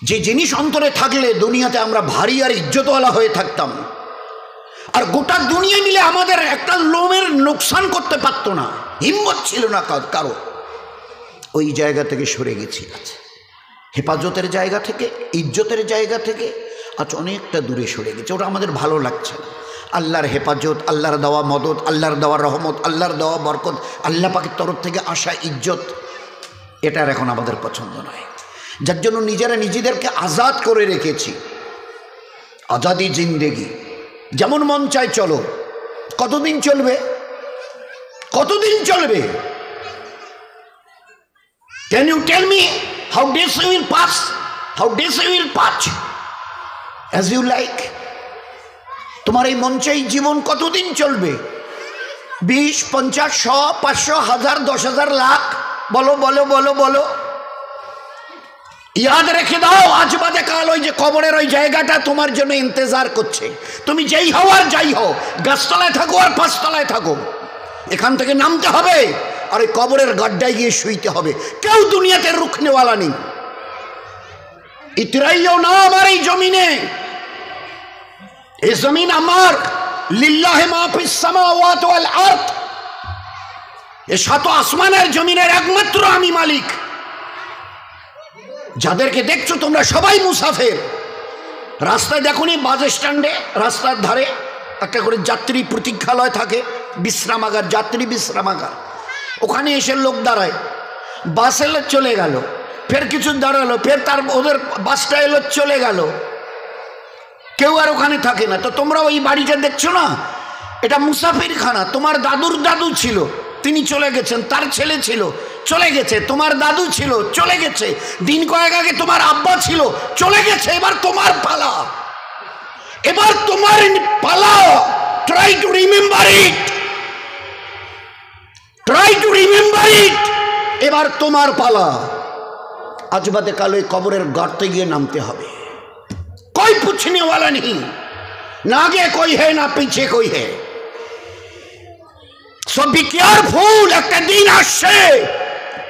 যে জিনিস অন্তরে থাকলে দুনিয়াতে আমরা ভারী আর ইজ্জতওয়ালা হয়ে থাকতাম, আর গোটা দুনিয়া মিলে আমাদের একটা লোমের লোকসান করতে পারতো না, হিম্মত ছিল না কারো। ওই জায়গা থেকে সরে গেছি, আচ্ছা হেফাজতের জায়গা থেকে, ইজ্জতের জায়গা থেকে আজ অনেকটা দূরে সরে গেছে। ওটা আমাদের ভালো লাগছে না। আল্লাহর হেফাজত, আল্লাহর দেওয়া মদত, আল্লাহর দেওয়া রহমত, আল্লাহর দেওয়া বরকত, আল্লাহ পাকের তরফ থেকে আসা ইজ্জত, এটার এখন আমাদের পছন্দ নয়। যার জন্য নিজেদেরকে আজাদ করে রেখেছি। আজাদি জিন্দেগি, যেমন মন চায় চলো। কতদিন চলবে? কতদিন চলবে? Can you tell me how days you will pass? How days you will pass as you like? তোমার এই মন চাই জীবন কতদিন চলবে? 20, 50, 100, 500, 1000, 10,000, লাখ? বলো বলো বলো বলো। ইয়াদ রেখে দাও, আজ বাদে কাল ওই যে কবরের ওই জায়গাটা তোমার জন্য ইন্তজার করছে। তুমি যেই হও আর যাই হও, গাছতলায় থাকো আর পাঁচতলায় থাকো, এখান থেকে নামতে হবে আর ওই কবরের গাড্ডায় গিয়ে শুইতে হবে। কেউ দুনিয়াতে রুখনেওয়ালা নেই। ইতরাইও না আমার এই জমিনে, এই জমিন আমার। লিল্লাহি মা ফিস সামাওয়াতি ওয়াল আরদ, এই সাত আসমানের জমিনের একমাত্র আমি মালিক। যাদেরকে দেখছো তোমরা সবাই মুসাফির। রাস্তায় দেখোনি বাস স্ট্যান্ডে রাস্তার ধারে একটা করে যাত্রী প্রতীক্ষালয় থাকে, বিশ্রামাগার, যাত্রী বিশ্রামাগার। ওখানে এসে লোক দাঁড়ায়, বাস এলো চলে গেল, ফের কিছু দাঁড়ালো, ফের তার ওদের বাসটা এলো চলে গেল, কেউ আর ওখানে থাকে না। তো তোমরা ওই বাড়িটা দেখছো না, এটা মুসাফিরখানা। তোমার দাদুর দাদু ছিল, তিনি চলে গেছেন, তার ছেলে ছিল চলে গেছে, তোমার দাদু ছিল চলে গেছে, দিন কয়েক আগে তোমার আব্বা ছিল চলে গেছে। এবার তোমার পালা, এবার তোমার পালা। Try to remember it, try to remember it. এবার তোমার পালা। আজ বাদে কাল ওই কবরের গর্তে গিয়ে নামতে হবে। कोई पूछने वाला नहीं, ना आगे कोई है ना पीछे कोई है। सो बी केयरफुल। একটা দিন আসছে,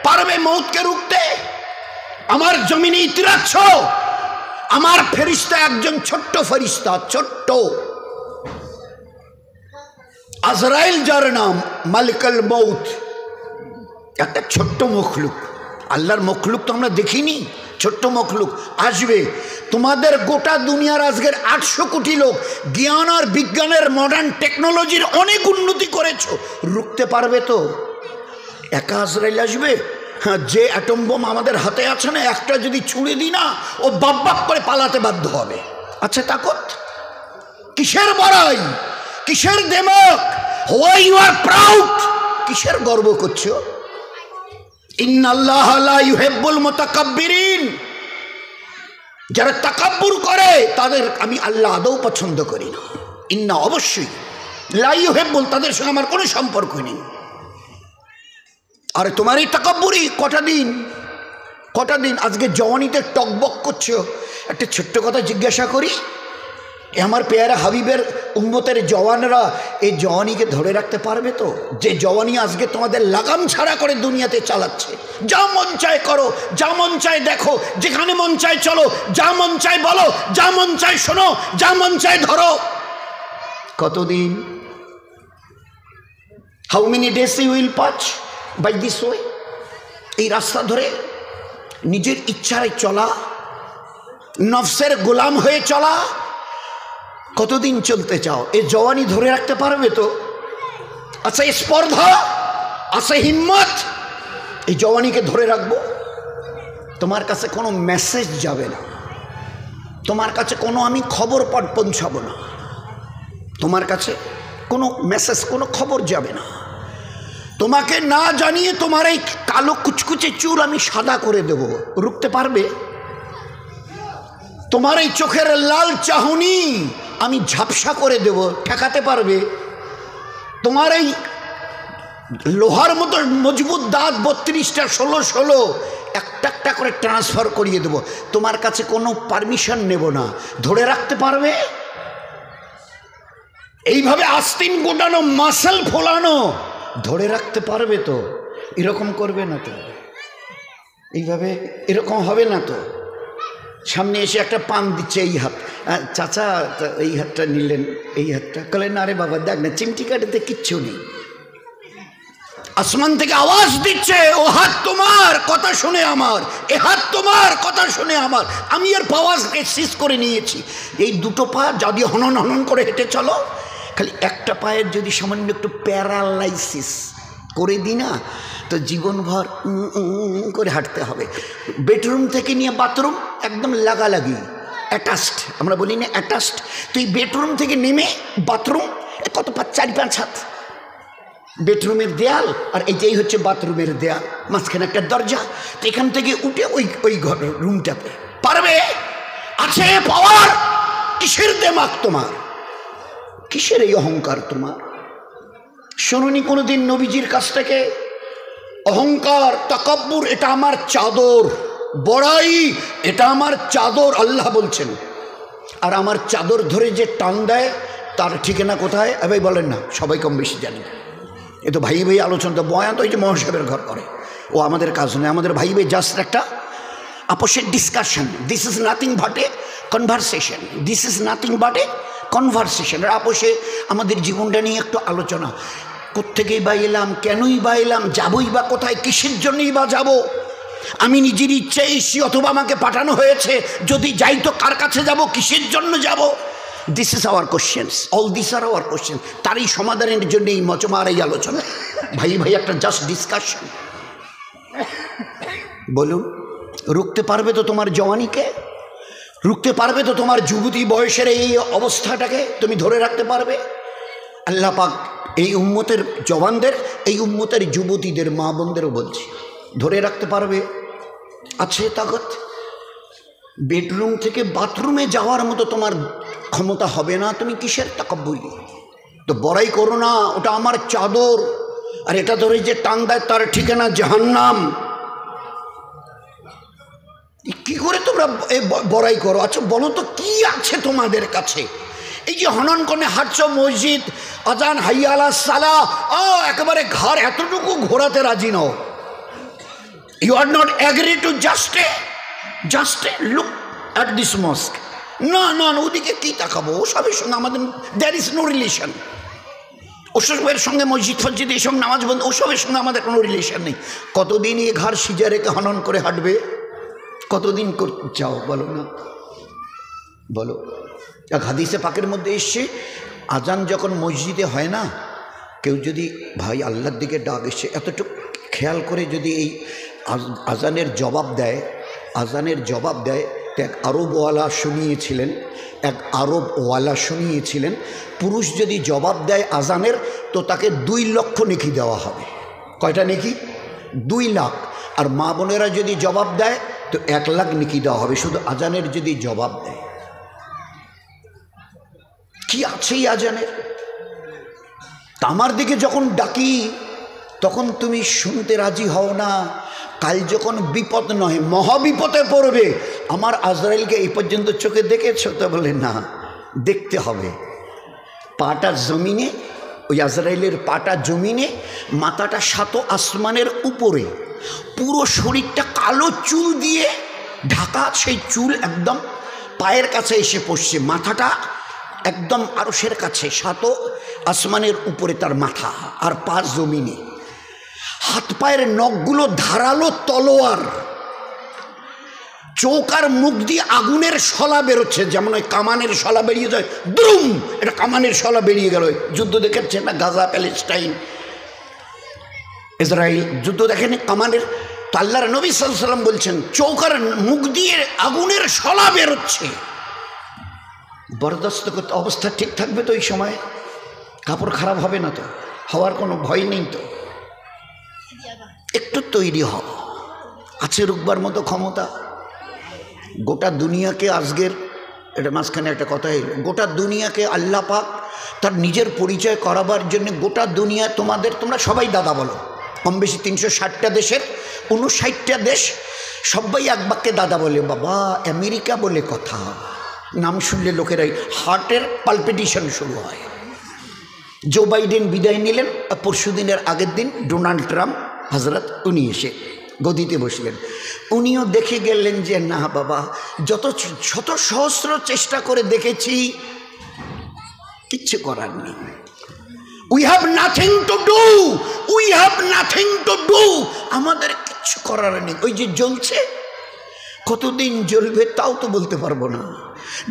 পারবে মৌতকে রুখতে? আমার জমিনে ইতিরাচ্ছ, আমার ফেরেশতা একজন ছোট্ট ফেরেশতা, ছোট্ট আজরাইল, যার নাম মালিকুল মৌত, একটা ছোট্ট মখলুক। আল্লাহর মখলুক তো আমরা দেখিনি, ছোট্ট মখলুক আসবে। তোমাদের গোটা দুনিয়ার আজকের 800 কোটি লোক জ্ঞান আর বিজ্ঞানের মডার্ন টেকনোলজির অনেক উন্নতি করেছো, রুখতে পারবে তো? একা আজরাইল আসবে? হ্যাঁ, যে অ্যাটম বোম আমাদের হাতে আছে না, একটা যদি ছুঁড়ে দিই না, ও বাপ বাপ করে পালাতে বাধ্য হবে। আচ্ছা তাকত কিসের বড়াই, কিসের দেমক? Why you are proud? কিসের গর্ব করছো? ইন্নাল্লাহা লা ইউহিব্বুল মুতাকাব্বিরিন। যারা তাকাব্বুর করে তাদের আমি আল্লাহ আদৌ পছন্দ করি না। ইন্না, অবশ্যই, লা ইউহিব্বুল, তাদের সঙ্গে আমার কোনো সম্পর্ক নেই। আরে তোমার এই তাকাব্বুরি কটা দিন আজকে জওয়ানিতে টকবক করছো। একটা ছোট্ট কথা জিজ্ঞাসা করি, আমার পেয়ারা হাবিবের উম্মতের জওয়ানরা এই জওয়ানিকে ধরে রাখতে পারবে তো? যে জওয়ানি আজকে তোমাদের লাগাম ছাড়া করে দুনিয়াতে চালাচ্ছে। যা মন চায় করো, যা মন চায় দেখো, যেখানে মন চায় চলো, যা মন চায় বলো, যা মন চায় শোনো, যা মন চায় ধরো। কতদিন? How many days you will pass by this way? এই রাস্তা ধরে নিজের ইচ্ছায় চলা, নফসের গোলাম হয়ে চলা, কতদিন চলতে চাও? এই জওয়ানি ধরে রাখতে পারবে তো? আচ্ছা স্পর্ধা, আচ্ছা হিম্মত, এই জওয়ানিকে ধরে রাখবো? তোমার কাছে কোনো মেসেজ যাবে না, তোমার কাছে কোনো আমি খবর পৌঁছাবো না, তোমার কাছে কোনো মেসেজ, কোনো খবর যাবে না। তোমাকে না জানিয়ে তোমার এই কালো কুচকুচে চুল আমি সাদা করে দেব, রুখতে পারবে? তোমার এই চোখের লাল চাহনি আমি ঝাপসা করে দেব, ঠেকাতে পারবে? তোমার এই লোহার মতো মজবুত দাঁত 32টা 16 একটা একটা করে ট্রান্সফার করিয়ে দেব, তোমার কাছে কোনো পারমিশন নেব না, ধরে রাখতে পারবে? এইভাবে আস্তিন গোটানো, মাসেল ফোলানো, ধরে রাখতে পারবে তো? এরকম করবে না তো? এইভাবে এরকম হবে না তো? সামনে এসে একটা পান দিচ্ছে এই হাত, চাচা এই হাতটা নিলেন, এই হাতটা বললেন আরে বাবা দেখ না চিমটি কাটাতে কিচ্ছু নেই। আসমান থেকে আওয়াজ দিচ্ছে ও হাত তোমার কথা শুনে আমার, এ হাত তোমার কথা শুনে আমার, আমি এর পাওয়াজকে সিজ করে নিয়েছি। এই দুটো পা যদি হনন হনন করে হেঁটে চলো, খালি একটা পায়ের যদি সামান্য একটু প্যারালাইসিস করে দিই না, তো জীবনভর করে হাঁটতে হবে। বেডরুম থেকে নিয়ে বাথরুম একদম লাগালাগি, অ্যাটাচড, আমরা বলি না অ্যাটাচড। তো এই বেডরুম থেকে নেমে বাথরুম কত 4-5 হাত, বেডরুমের দেয়াল আর এইটাই হচ্ছে বাথরুমের দেয়াল, মাঝখানে একটা দরজা। তো এখান থেকে উঠে ওই ঘর রুমটাতে পারবে? আছে পাওয়ার? কিসের দেমাগ তোমার? কিসের এই অহংকার তোমার? শোনোনি কোনোদিন নবীজির কাছ থেকে অহংকার, তাকাব্বুর এটা আমার চাদর, বড়াই এটা আমার চাদর, আল্লাহ বলছেন। আর আমার চাদর ধরে যে টান দেয় তার ঠিকানা কোথায়? ভাই বলেন না, সবাই কম বেশি জানি। এ তো ভাই ভাই আলোচনা, তো বয়ান তো ওই যে মহাসাহেবের ঘর করে, ও আমাদের কাজ নয়। আমাদের ভাই ভাই জাস্ট একটা আপোষের discussion. This is nothing but a conversation, this is nothing but a conversation. আপোষে আমাদের জীবনটা নিয়ে একটু আলোচনা। কোত্থেকেই বা এলাম, কেনই বা এলাম, যাবই বা কোথায়, কিসের জন্যই বা যাব? আমি নিজের ইচ্ছায় এসেছি অথবা আমাকে পাঠানো হয়েছে? যদি যাই তো কার কাছে যাব, কিসের জন্য যাব? This is our questions, all this are our question. তারই সমাধানের জন্য এই মজমার এই আলোচনা। ভাই ভাই একটা জাস্ট ডিসকাশন। বলুন, রুখতে পারবে তো তোমার জওয়ানিকে? রুখতে পারবে তো তোমার যুবতী বয়সের এই অবস্থাটাকে? তুমি ধরে রাখতে পারবে? আল্লাহ পাক এই উম্মতের জওয়ানদের, এই উম্মতের যুবতীদের, মা বোনদেরও বলছি, ধরে রাখতে পারবে? আছে তাকত? বেডরুম থেকে বাথরুমে যাওয়ার মতো তোমার ক্ষমতা হবে না, তুমি কিসের তাকাব্বুরি? তো বড়াই করো না, ওটা আমার চাদর, আর এটা ধরে যে টান দেয় তার ঠিকানা জাহান্নাম। কি করে তোমরা বড়াই করো? আচ্ছা বলো তো কি আছে তোমাদের কাছে? এই যে হনন করে হাঁটছ, মসজিদ আজান হাইয়া আলা সালাহ, একেবারে ঘর এতটুকু ঘোরাতে রাজি নও। You are not agree to just a look at this mosque. না না, ওদিকে কি তাকাবো? ওসবের সঙ্গে আমাদের দ্যার ইজ নো রিলেশন। ওসবের সঙ্গে মসজিদ ফসজিদ এইসব নামাজ বন্ধ, ওসবের সঙ্গে আমাদের কোনো রিলেশন নেই। কতদিন এই ঘর সিজা রেখে হনন করে হাঁটবে? কতদিন চাও বলো না, বলো। এক হাদিসে পাকের মধ্যে এসছে, আজান যখন মসজিদে হয় না, কেউ যদি ভাই আল্লাহর দিকে ডাক এসে এতটুকু খেয়াল করে যদি এই আজানের জবাব দেয়, আজানের জবাব দেয়, তো এক আরবওয়ালা শুনিয়েছিলেন, পুরুষ যদি জবাব দেয় আজানের, তো তাকে 2 লক্ষ নেকি দেওয়া হবে। কয়টা নেকি? 2 লাখ। আর মা বোনেরা যদি জবাব দেয় তো 1 লাখ নেকি দেওয়া হবে, শুধু আজানের যদি জবাব দেয়। কি আছে এই আজানের? তা আমার দিকে যখন ডাকি তখন তুমি শুনতে রাজি হও না। কাল যখন বিপদ নয় মহাবিপদে পড়বে, আমার আজরাইলকে এই পর্যন্ত চোখে দেখেছো? তো বলে না, দেখতে হবে। পাটা জমিনে, ওই আজরাইলের পাটা জমিনে, মাথাটা 7 আসমানের উপরে, পুরো শরীরটা কালো চুল দিয়ে ঢাকা, সেই চুল একদম পায়ের কাছে এসে পড়ছে, মাথাটা একদম আরশের কাছে, 7 আসমানের উপরে তার মাথা, আর পা জমিনে। হাত পায়ের নখগুলো ধারালো তলোয়ার, চোখ আর মুখ দিয়ে আগুনের শলা বেরোচ্ছে, যেমন ওই কামানের শলা বেরিয়ে যায়, দ্রুম, এটা কামানের শলা বেরিয়ে গেল। যুদ্ধ দেখেছেন না, গাজা প্যালেস্টাইন ইসরায়েল যুদ্ধ দেখেন কামানের? তো আল্লাহর নবী সাল্লাল্লাহু আলাইহি ওয়াসাল্লাম বলছেন, চোখ আর মুখ দিয়ে আগুনের শলা বেরোচ্ছে। বরদাস্ত করতে অবস্থা ঠিক থাকবে তো? এই সময় কাপড় খারাপ হবে না তো? হওয়ার কোনো ভয় নেই তো? একটু তৈরি হও, আছে রুকবার মতো ক্ষমতা। গোটা দুনিয়াকে আজকের, এটা মাঝখানে একটা কথা এলো, গোটা দুনিয়াকে আল্লাহ পাক তার নিজের পরিচয় করাবার জন্য গোটা দুনিয়া তোমরা সবাই দাদা বলো, কম বেশি 360টা দেশের 59টা দেশ সবাই এক বাক্যে দাদা বলে। বাবা আমেরিকা বলে কথা, নাম শুনলে লোকেরাই হার্টের পালপিটেশন শুরু হয়। জো বাইডেন বিদায় নিলেন, পরশু দিনের আগের দিন ডোনাল্ড ট্রাম্প হজরত উনি এসে গদিতে বসলেন। উনিও দেখে গেলেন যে না বাবা, যত শত সহস্র চেষ্টা করে দেখেছি, কিচ্ছু করার নেই। We have nothing to do, we have nothing to do, আমাদের কিচ্ছু করার নেই। ওই যে জ্বলছে, কতদিন জ্বলবে তাও তো বলতে পারবো না,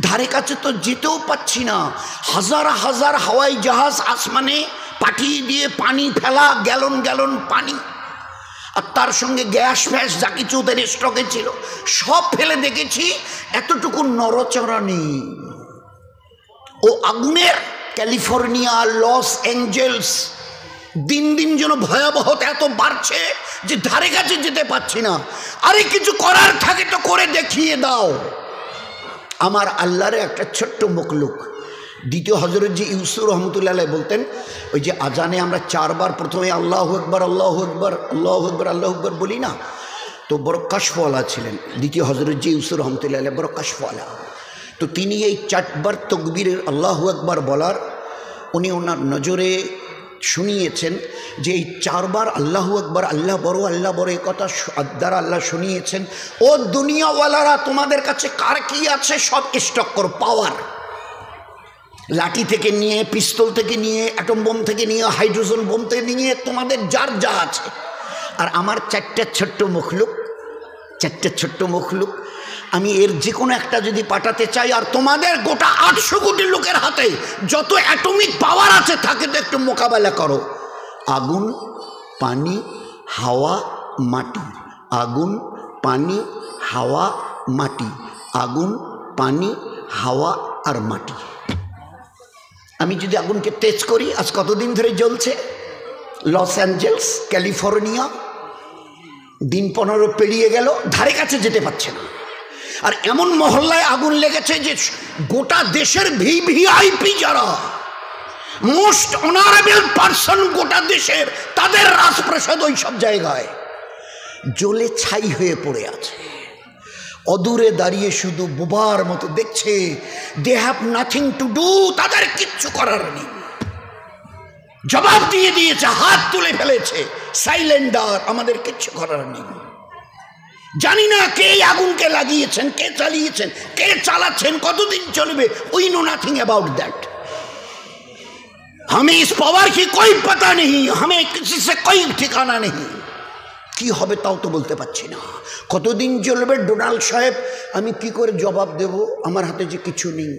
ধারে কাছে তো যেতেও পাচ্ছি না। হাজার হাজার হাওয়াই জাহাজ আসমানে পাঠিয়ে দিয়ে পানি ফেলা, গ্যালন গ্যালন পানি, আর তার সঙ্গে গ্যাস ফ্যাস যা কিছু ওদের স্টকে ছিল সব ফেলে দেখেছি, এতটুকু নড়চড়া নেই। ও আগুনের ক্যালিফোর্নিয়া, লস অ্যাঞ্জেলস দিন দিন যেন ভয়াবহতা এত বাড়ছে যে ধারে কাছে যেতে পারছি না। আরে কিছু করার থাকে তো করে দেখিয়ে দাও। আমার আল্লাহর একটা ছোট্ট মখলুক, দ্বিতীয় হজরত জি ইউসুফ রহমতুল্লাহ বলতেন, ওই যে আজানে আমরা 4 বার প্রথমে আল্লাহু আকবার আল্লাহু আকবার আল্লাহু আকবার আল্লাহু আকবার বলি না, তো বড় কাশফওয়ালা ছিলেন দ্বিতীয় হজরত জি ইউসুফ রহমতুল্লাহ, বড় কাশফওয়ালা। তো তিনি এই 4 বার তকবীরের আল্লাহু আকবার বলার উনি ওনার নজরে শুনিয়েছেন যে এই 4 বার আল্লাহু আকবার আল্লাহ বড় এই কথা দ্বারা আল্লাহ শুনিয়েছেন, ও দুনিয়াওয়ালারা তোমাদের কাছে কার কি আছে সব স্টক করো। পাওয়ার, লাঠি থেকে নিয়ে, পিস্তল থেকে নিয়ে, অ্যাটম বোম থেকে নিয়ে, হাইড্রোজেন বোম থেকে নিয়ে, তোমাদের যার যা আছে। আর আমার 4টা ছোট্ট মখলুক, আমি এর যে কোনো একটা যদি পাঠাতে চাই, আর তোমাদের গোটা 800 কোটি লোকের হাতে যত অ্যাটমিক পাওয়ার আছে থাকে তো একটু মোকাবেলা করো। আগুন, পানি, হাওয়া, মাটি, আগুন, পানি, হাওয়া, মাটি, আগুন, পানি, হাওয়া আর মাটি। আমি যদি আগুনকে তেজ করি, আজ কতদিন ধরে জ্বলছে? লস অ্যাঞ্জেলস, ক্যালিফোর্নিয়া, দিন 15 পেরিয়ে গেল, ধারে কাছে যেতে পারছে না। আর এমন মহল্লায় আগুন লেগেছে যে গোটা দেশের ভিভিআইপি যারা মোস্ট অনারেবল পারসন গোটা দেশের, তাদের রাজপ্রাসাদ ওই সব জায়গায় জ্বলে ছাই হয়ে পড়ে আছে। অদূরে দাঁড়িয়ে শুধু বোবার মতো দেখছে। They have nothing to do, তাদের কিচ্ছু করার নেই। জবাব দিয়ে দিয়েছে, হাত তুলে ফেলেছে, সাইলেন্ডার, আমাদের কিচ্ছু করার নেই। জানি না কে এই আগুনকে লাগিয়েছেন, কে চালিয়েছেন, কে চালাচ্ছেন, কতদিন চলবে, we know nothing about that. हमें इस पावर की कोई पता नहीं, हमें किसी से कोई ठिकाना नहीं। কি হবে তাও তো বলতে পারছি না, কতদিন চলবে। ডোনাল্ড সাহেব, আমি কি করে জবাব দেব, আমার হাতে যে কিছু নেই।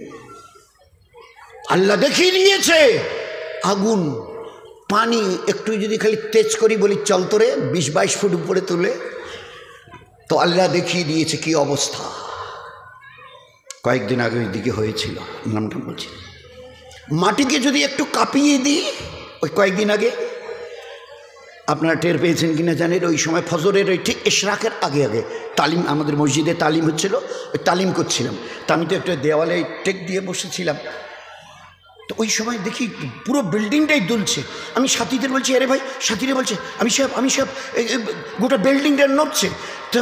আল্লাহ দেখিয়ে দিয়েছে আগুন, পানি, একটু যদি খালি তেজ করি বলি চল তোরে 20-22 ফুট উপরে তুলে, তো আল্লাহ দেখিয়ে দিয়েছে কি অবস্থা। কয়েকদিন আগে ওই দিকে হয়েছিল, নামটা বলছি। মাটিকে যদি একটু কাঁপিয়ে দিই, ওই কয়েকদিন আগে আপনারা টের পেয়েছেন কিনা জানেন, ওই সময় ফজরের ওই ঠিক ইশরাকের আগে তালিম, আমাদের মসজিদে তালিম হচ্ছিল, ওই তালিম করছিলাম। তা আমি তো একটা দেওয়ালে টেক দিয়ে বসেছিলাম, তো ওই সময় দেখি পুরো বিল্ডিংটাই দুলছে। আমি সাথীদের বলছি, আরে ভাই, সাথীরা বলছে আমি সব গোটা বিল্ডিংটা নড়ছে। তো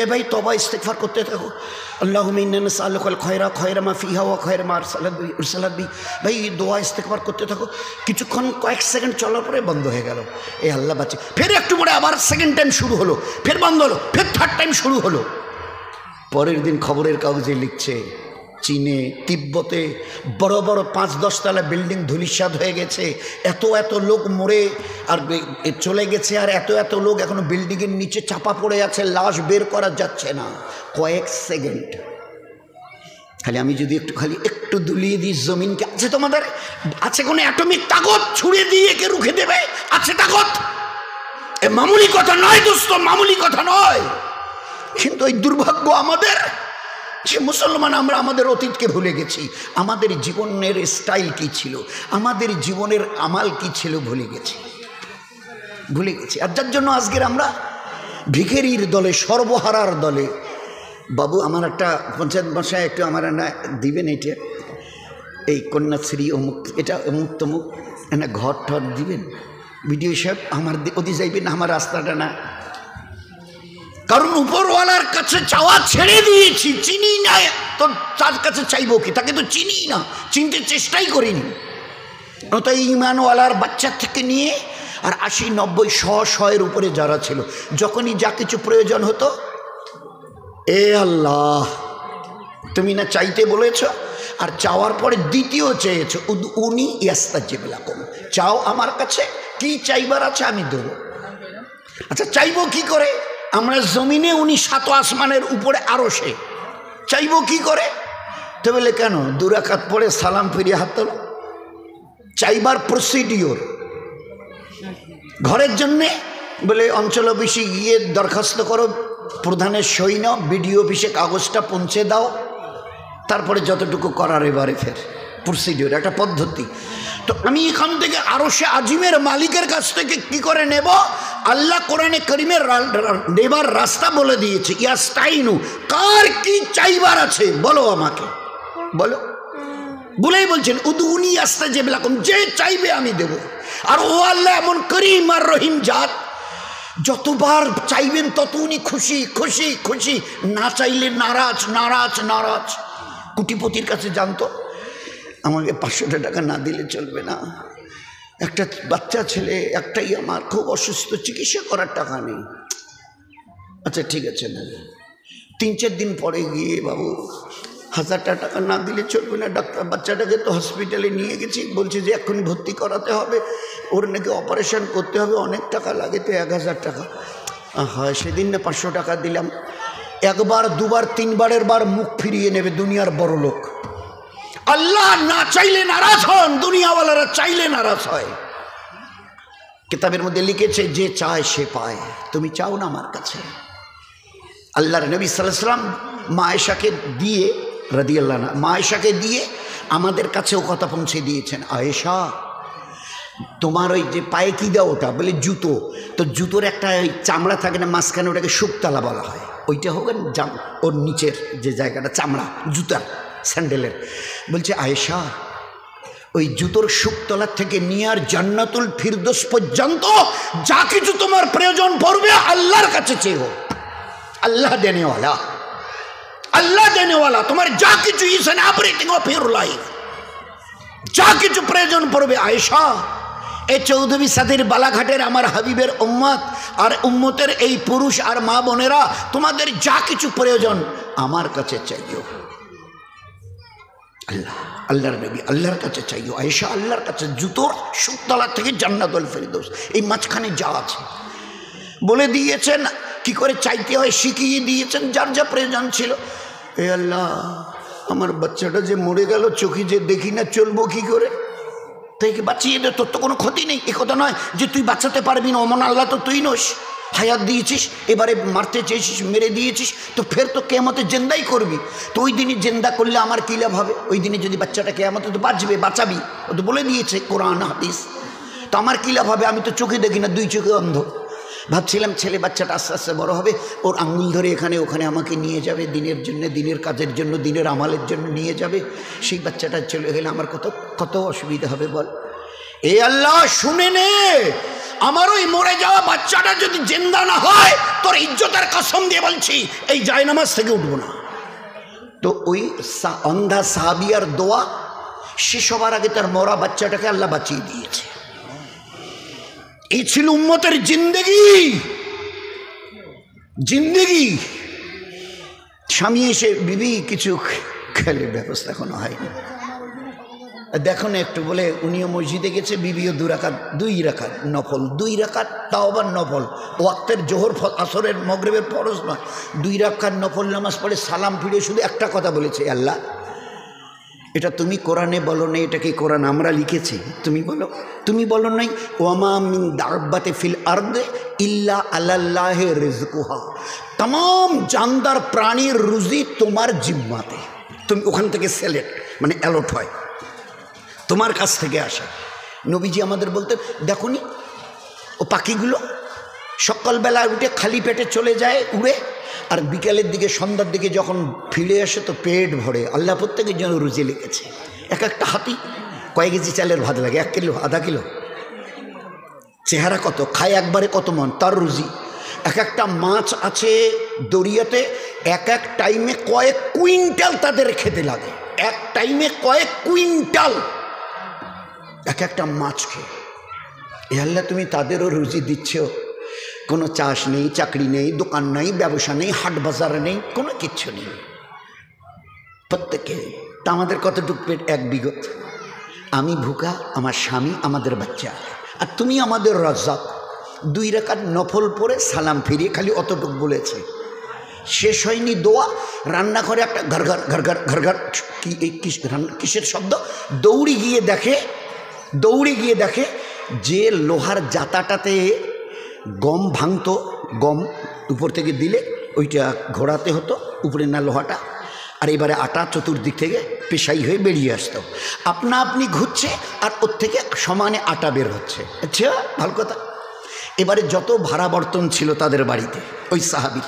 এ ভাই তবা ইস্তেগফার করতে থাকো, আল্লাহুম্মা ইন্না নাসআলুকাল খায়রা মা ফিহা ওয়া খায়রা মা আরসালাত বি। ভাই দোয়া ইস্তেগফার করতে থাকো। কিছুক্ষণ কয়েক সেকেন্ড চলার পরে বন্ধ হয়ে গেল। এই আল্লাহ বাঁচে। ফের একটু পরে আবার সেকেন্ড টাইম শুরু হলো, ফের বন্ধ হলো, ফের থার্ড টাইম শুরু হলো। পরের দিন খবরের কাগজে লিখছে, চীনে, তিব্বতে বড় বড় 5-10 তলা বিল্ডিং ধূলিসাৎ হয়ে গেছে, এত লোক মরে আর চলে গেছে, আর এত লোক এখনো বিল্ডিংয়ের নিচে চাপা পড়ে আছে, লাশ বের করা যাচ্ছে না। কয়েক সেকেন্ড খালি আমি যদি একটু দুলিয়ে দিই জমিনকে, আছে তোমাদের, আছে কোনো অ্যাটমিক তাকত ছুড়ে দিয়ে একে রুখে দেবে? আছে তাকত? এ মামুলি কথা নয় দোস্ত, মামুলি কথা নয়। কিন্তু ওই দুর্ভাগ্য আমাদের যে মুসলমান, আমরা আমাদের অতীতকে ভুলে গেছি। আমাদের জীবনের স্টাইল কি ছিল, আমাদের জীবনের আমাল কি ছিল ভুলে গেছি। আর যার জন্য আজকের আমরা ভিখারির দলে, সর্বহারার দলে। বাবু, আমার একটা পঞ্চায়েত বাসায় একটু আমার না দিবেন, এটা এই কন্যাশ্রী অমুক, এটা অমুক তমুক, না ঘর ঠর দিবেন বিডিও সাহেব, আমার ওদি যাইবেন, আমার রাস্তাটা না। কারণ উপরওয়ালার কাছে চাওয়া ছেড়ে দিয়েছি, চিনি না তো তার কাছে চাইবো কি, তাকে তো চিনি না, চিনতে চেষ্টাই করিনি। তাই ইমানওয়ালার বাচ্চা থেকে নিয়ে আর 80, 90, 100 উপরে যারা ছিল, যখনই যা কিছু প্রয়োজন হতো, এ আল্লাহ তুমি না চাইতে বলেছ, আর চাওয়ার পরে দ্বিতীয় চেয়েছো, উনি ইয়াস্তাজিব লাকুম, চাও আমার কাছে, কি চাইবার আছে আমি দেব। আচ্ছা চাইবো কি করে? আমরা জমিনে, উনি 7 আসমানের উপরে আরশে, চাইবো কি করে? তো বলে কেন 2 রাকাত পড়ে সালাম ফিরিয়ে হাত তোলো, চাইবার প্রসিডিওর। ঘরের জন্যে বলে অঞ্চল অফিসে গিয়ে দরখাস্ত করো, প্রধানের সই নাও, বিডিও অফিসে কাগজটা পৌঁছে দাও, তারপরে যতটুকু করার এবারে ফের প্রসিডিওর, একটা পদ্ধতি। তো আমি এখান থেকে আরশে আজিমের মালিকের কাছ থেকে কি করে নেব? আল্লাহ কোরআনে কারীমের নেবার রাস্তা বলে দিয়েছে। ইয়াস্তাইনু, কার কি চাইবার আছে বলো আমাকে, বলো। বলেই বলছেন উদউনি আস্তাজিব লাকুম, যে চাইবে আমি দেব। আর ও আল্লাহ এমন করিম আর রহিম জাত, যতবার চাইবেন তত উনি খুশি খুশি খুশি, না চাইলে নারাজ নারাজ নারাজ। কোটিপতির কাছে জানতো আমাকে 500 টাকা না দিলে চলবে না, একটা বাচ্চা ছেলে একটাই আমার, খুব অসুস্থ, চিকিৎসা করার টাকা নেই। আচ্ছা ঠিক আছে না, 3-4 দিন পরে গিয়ে বাবু 1000 টাকা না দিলে চলবে না, ডাক্তার বাচ্চাটাকে তো হসপিটালে নিয়ে গেছি, বলছে যে এক্ষুনি ভর্তি করাতে হবে, ওর নাকি অপারেশন করতে হবে, অনেক টাকা লাগে, তো 1000 টাকা। হয় সেদিন না 500 টাকা দিলাম। 1 বার 2 বার 3 বারের বার মুখ ফিরিয়ে নেবে দুনিয়ার বড় লোক। আল্লাহ না চাইলে নারাজ হন, দুনিয়াওয়ালারা চাইলে নারাজ হয়। কিতাবের মধ্যে লিখেছে যে চায় সে পায়। তুমি চাও না আমার কাছে? আল্লাহর নবী সাল্লাল্লাহু আলাইহি ওয়াসাল্লাম মা আয়েশাকে দিয়ে রাদিয়াল্লাহু আনহা, মা আয়েশাকে দিয়ে আমাদের কাছেও কথা পৌঁছে দিয়েছেন। আয়েশা তোমার ওই যে পায়ে কি দাও? ওটা বলে জুতো। তো জুতোর একটা ওই চামড়া থাকে না মাঝখানে, ওটাকে শুকতলা বলা হয়, ওইটা হোক ওর নিচের যে জায়গাটা চামড়া জুতার স্যান্ডেলের। বলছে আয়েশা ওই জুতোর শুকতলার থেকে নিয়ে আর জান্নাতুল ফিরদৌস পর্যন্ত যা কিছু তোমার প্রয়োজন পড়বে আল্লাহর কাছে চেয়েও। আল্লাহ দেনেওয়ালা, আল্লাহ দেনেওয়ালা, তোমার যা কিছু is an everything of your life, যা কিছু প্রয়োজন পড়বে। আয়েশা এই 14वीं সদীর বালাঘাটের আমার হাবিবের উম্মত আর উম্মতের এই পুরুষ আর মা বোনেরা, তোমাদের যা কিছু প্রয়োজন আমার কাছে চাইও। আল্লাহ, আল্লাহর নবী আল্লাহর কাছে চাইও। আয়েশা আল্লাহর কাছে, জুতোর শুকতলা থেকে জান্নাতুল ফিরদৌস, এই মাঝখানে যা আছে বলে দিয়েছেন, কি করে চাইতে হয় শিখিয়ে দিয়েছেন, যার যা প্রয়োজন ছিল। এ আল্লাহ আমার বাচ্চাটা যে মরে গেল, চোখে যে দেখি না, চলবো কি করে? তাই বাঁচিয়ে দে, তোর তো কোনো ক্ষতি নেই। এ কথা নয় যে তুই বাঁচাতে পারবি না, অমন আল্লাহ তো তুই নোস। হায়াত দিয়েছিস, এবারে মারতে চেয়েছিস, মেরে দিয়েছিস, তো ফের তো কেয়ামতে জেন্দাই করবি। তো ওই দিনই জেন্দা করলে আমার কী লাভ হবে? ওই দিনে যদি বাচ্চাটা কেয়ামতে তো বাঁচবে, বাঁচাবি, ও তো বলে দিয়েছে কোরআন হাদিস। তো আমার কী লাভ হবে? আমি তো চোখে দেখি না, 2 চোখে অন্ধ। ভাবছিলাম ছেলে বাচ্চাটা আস্তে আস্তে বড় হবে, ওর আঙ্গুল ধরে এখানে ওখানে আমাকে নিয়ে যাবে, দিনের জন্য, দিনের কাজের জন্য, দিনের আমালের জন্য নিয়ে যাবে। সেই বাচ্চাটা চলে গেলে আমার কত কত অসুবিধা হবে বল। এ আল্লাহ শুনে নে, আমার ওই মরে যাওয়া বাচ্চাটা যদি জিন্দা না হয়, তোর ইজ্জতের কসম দিয়ে বলছি এই জায়নামাজ থেকে উঠবো না। তো ওই অন্ধা সাহাবিয়ার দোয়া, সে সবার আগে তার মরা বাচ্চাটাকে আল্লাহ বাঁচিয়ে দিয়েছে। এই ছিল উম্মতের জিন্দেগি। জিন্দেগি স্বামী এসে বিবি কিছু খেলে, ব্যবস্থা এখনো হয়নি, দেখো না একটু বলে। উনিও মসজিদে গেছে, বিবিও 2 রাকাত নফল, 2 রাকাত, তাও আবার নফল, ওয়াক্তের জোহর আসরের মগরিবের ফরজ নয়, 2 রাকাত নফল নামাজ পড়ে সালাম ফিরে শুধু একটা কথা বলেছে, আল্লাহ এটা তুমি কোরআনে বলো না, এটা কি কোরআন আমরা লিখেছি? তুমি বলো, তুমি বলো নাই ওয়ামা মিন দাব্বাতে ফিল আরদে ইল্লা আলাল্লাহি রিজকুহা, तमाम জানদার প্রাণীর রুজি তোমার জিম্মাতে। তুমি ওখান থেকে সিলেক্ট মানে অ্যালট হয়, তোমার কাছ থেকে আসে। নবীজি আমাদের বলতে, দেখো নি ও পাখিগুলো সকালবেলা উঠে খালি পেটে চলে যায় উড়ে, আর বিকেলের দিকে সন্ধ্যার দিকে যখন ফিরে আসে তো পেট ভরে। আল্লাহ প্রত্যেকের জন্য রুজি লিখেছে। এক একটা হাতি কয়েক কেজি চালের ভাত লাগে, 1 কিলো, আধা কিলো, চেহারা কত, খায় একবারে কত মন, তার রুজি। এক একটা মাছ আছে দরিয়াতে, এক এক টাইমে কয়েক কুইন্টাল তাদের খেতে লাগে, এক টাইমে কয়েক কুইন্টাল এক একটা মাছ খেয়ে। এ আল্লাহ তুমি তাদেরও রুজি দিচ্ছ, কোনো চাষ নেই, চাকরি নেই, দোকান নেই, ব্যবসা নেই, হাট বাজার নেই, কোনো কিচ্ছু নেই প্রত্যেকে। তা আমাদের কতটুক পেট? 1 বিঘত। আমি ভুকা, আমার স্বামী, আমাদের বাচ্চা, আর তুমি আমাদের রাজ্জাক। 2 রাকাত নফল পড়ে সালাম ফিরিয়ে খালি অতটুক বলেছে। শেষ হয়নি দোয়া, রান্নাঘরে একটা ঘরঘর ঘরঘর ঘরঘর কি কিসের শব্দ? দৌড়ে গিয়ে দেখে যে লোহার জাতাটাতে গম ভাঙতো, গম উপর থেকে দিলে ওইটা ঘোরাতে হতো, উপরে না লোহাটা, আর এবারে আটা চতুর্দিক থেকে পেশাই হয়ে বেরিয়ে আসতো। আপনা আপনি ঘুরছে আর ওর থেকে সমানে আটা বের হচ্ছে। আচ্ছা, ভালো কথা। এবারে যত ভাড়া বর্তন ছিল তাদের বাড়িতে, ওই সাহাবী